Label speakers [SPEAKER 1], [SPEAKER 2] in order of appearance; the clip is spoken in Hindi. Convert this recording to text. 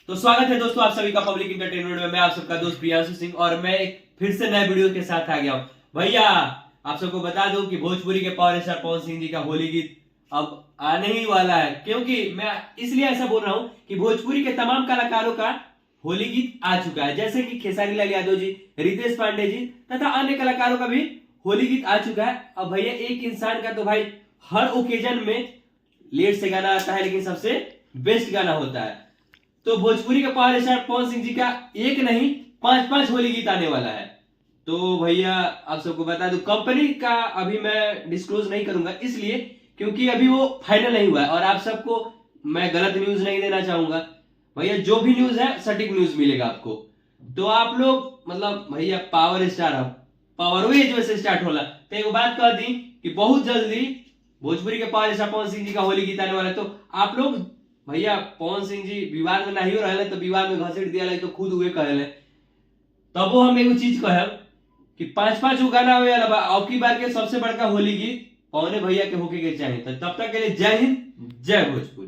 [SPEAKER 1] तो स्वागत है दोस्तों आप सभी का पब्लिक इंटरटेनमेंट में। मैं आप सबका दोस्त प्रियांशु सिंह और मैं एक फिर से नए वीडियो के साथ आ गया हूं। भैया आप सबको बता दूं कि भोजपुरी के पावर स्टार पवन सिंह जी का होली गीत अब आने ही वाला है, क्योंकि मैं इसलिए ऐसा बोल रहा हूं कि भोजपुरी के तमाम कलाकारों का होली गीत आ चुका है, जैसे कि खेसारी लाल यादव जी, रितेश पांडे जी तथा अन्य कलाकारों का भी होली गीत आ चुका है। अब भैया एक इंसान का तो भाई हर ओकेजन में लेट से गाना आता है, लेकिन सबसे बेस्ट गाना होता है। तो भोजपुरी के पावर स्टार पवन सिंह जी का एक नहीं 5-5 होली गीत आने वाला है। तो भैया आप सबको बता दूं, कंपनी का अभी मैं डिस्क्लोज नहीं करूंगा, इसलिए क्योंकि अभी वो फाइनल नहीं हुआ है और आप सबको मैं गलत न्यूज नहीं देना चाहूंगा। भैया जो भी न्यूज है सटीक न्यूज मिलेगा आपको। तो आप लोग मतलब भैया पावर स्टार हम पावर वेज वैसे स्टार्ट होला, तो एक बात कह दी कि बहुत जल्दी भोजपुरी के पावर स्टार पवन सिंह जी का होली गीत आने वाला है। तो आप लोग भैया पवन सिंह जी विवाद में नहीं हो रहे तो विवाद में घसीट दिया तो खुद हुए कहले, तब वो हम एगो चीज कहब कि 5-5 गाना हुए अब की बार के सबसे बड़का होली गीत पवने भैया के होके के चाहिए। तब तक के लिए जय हिंद, जय भोजपुरी।